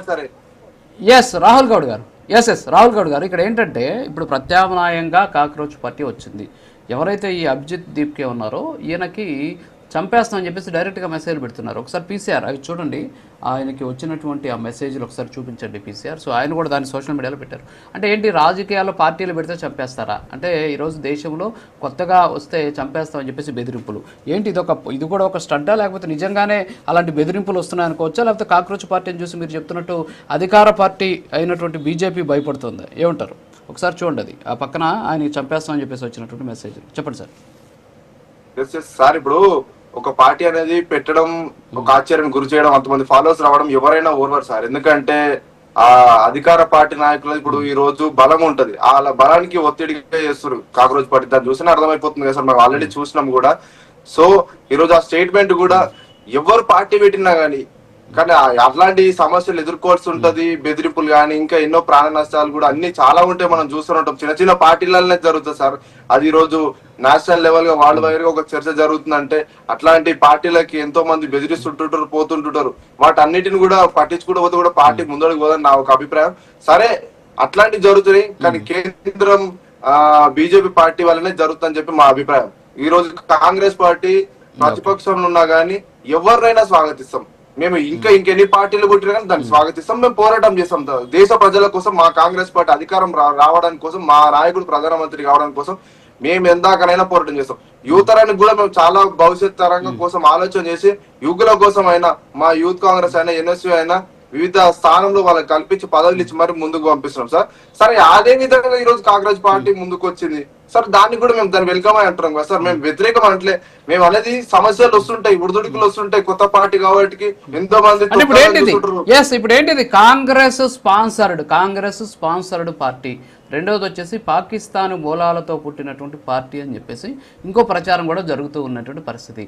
సరే. ఎస్ రాహుల్ గౌడ్ గారు, ఎస్ రాహుల్ గౌడ్ గారు, ఇక్కడ ఏంటంటే ఇప్పుడు ప్రత్యామ్నాయంగా కాక్రోచ్ పార్టీ వచ్చింది. ఎవరైతే ఈ అభిజిత్ దీప్కే ఉన్నారో ఈయనకి చంపేస్తామని చెప్పేసి డైరెక్ట్గా మెసేజ్ పెడుతున్నారు. ఒకసారి పీసీఆర్ అవి చూడండి, ఆయనకి వచ్చినటువంటి ఆ మెసేజ్లు ఒకసారి చూపించండి పీసీఆర్. సో ఆయన కూడా దాన్ని సోషల్ మీడియాలో పెట్టారు. అంటే ఏంటి, రాజకీయాల్లో పార్టీలు పెడితే చంపేస్తారా అంటే, ఈరోజు దేశంలో కొత్తగా వస్తే చంపేస్తామని చెప్పేసి బెదిరింపులు ఏంటి, ఇది కూడా ఒక స్టడ్డా, లేకపోతే నిజంగానే అలాంటి బెదిరింపులు వస్తున్నాయి అనుకోవచ్చా, లేకపోతే కాక్రోచ్ పార్టీని చూసి మీరు చెప్తున్నట్టు అధికార పార్టీ అయినటువంటి బీజేపీ భయపడుతుంది, ఏమంటారు? ఒకసారి చూడండి, అది ఆ పక్కన ఆయనకి చంపేస్తామని చెప్పేసి వచ్చినటువంటి మెసేజ్ చెప్పండి సార్. సార్ ఇప్పుడు ఒక పార్టీ అనేది పెట్టడం, ఒక ఆశ్చర్యం గురి చేయడం, అంతమంది ఫాలోవర్స్ రావడం ఎవరైనా ఓర్వరు సార్. ఎందుకంటే ఆ అధికార పార్టీ నాయకులు ఇప్పుడు ఈ రోజు బలం ఉంటది, ఆ బలానికి ఒత్తిడిగా చేస్తారు కాక్రోచ్ పార్టీ. దాన్ని చూసినా అర్థమైపోతుంది కదా సార్, మనం ఆల్రెడీ చూసినాం కూడా. సో ఈ రోజు ఆ స్టేట్మెంట్ కూడా ఎవరు పార్టీ పెట్టినా కానీ అట్లాంటి సమస్యలు ఎదుర్కోవాల్సి ఉంటది. బెదిరింపులు కానీ ఇంకా ఎన్నో ప్రాణ నష్టాలు కూడా అన్ని చాలా ఉంటాయి, మనం చూస్తూనే ఉంటాం. చిన్న చిన్న పార్టీలనే జరుగుతుంది సార్. అది ఈ రోజు నేషనల్ లెవెల్ గా వరల్డ్ వైడ్ గా ఒక చర్చ జరుగుతుందంటే అట్లాంటి పార్టీలకి ఎంతో మంది బెదిరిస్తుంటుంటారు, పోతుంటుంటారు. వాటన్నిటిని కూడా పట్టించుకుంటూ కూడా పార్టీ ముందడుగు పోదని నా ఒక అభిప్రాయం. సరే అట్లాంటివి జరుగుతున్నాయి, కానీ కేంద్రం బీజేపీ పార్టీ వల్లనే జరుగుతుందని చెప్పి మా అభిప్రాయం. ఈ రోజు కాంగ్రెస్ పార్టీ ప్రతిపక్షంలో ఉన్నా గానీ ఎవరినైనా స్వాగతిస్తాం మేము. ఇంకెన్ని పార్టీలు పుట్టినా కానీ దాన్ని స్వాగతిస్తాం, మేము పోరాటం చేస్తాం దేశ ప్రజల కోసం. మా కాంగ్రెస్ పార్టీ అధికారం రావడానికి కోసం, మా నాయకుడు ప్రధానమంత్రి కావడానికి కోసం మేము ఎందాకనైనా పోరాటం చేస్తాం. యువతరానికి కూడా మేము చాలా భవిష్యత్ తరంగం కోసం ఆలోచన చేసి యువకుల కోసం అయినా, మా యూత్ కాంగ్రెస్ అయినా, ఎన్ఎస్యూ అయినా వివిధ స్థానంలో వాళ్ళకి కల్పించి పదవులు ఇచ్చి మరి ముందుకు పంపిస్తున్నాం సార్. సరే అదే విధంగా ఈ రోజు కాంగ్రెస్ పార్టీ ముందుకు వచ్చింది సార్, దాన్ని కూడా మేము దాన్ని వెల్కమ్ అని అంటున్నాం కదా సార్. మేము వ్యతిరేకం అంటే మేము అనేది సమస్యలు వస్తుంటాయి, ఉడుదుడుకులు వస్తుంటాయి కొత్త పార్టీ కాబట్టి ఎంతో మంది. ఇప్పుడు ఏంటిది, కాంగ్రెస్ స్పాన్సర్డ్ పార్టీ. రెండవది వచ్చేసి పాకిస్తాన్ మూలాలతో పుట్టినటువంటి పార్టీ అని చెప్పేసి ఇంకో ప్రచారం కూడా జరుగుతూ ఉన్నటువంటి పరిస్థితి.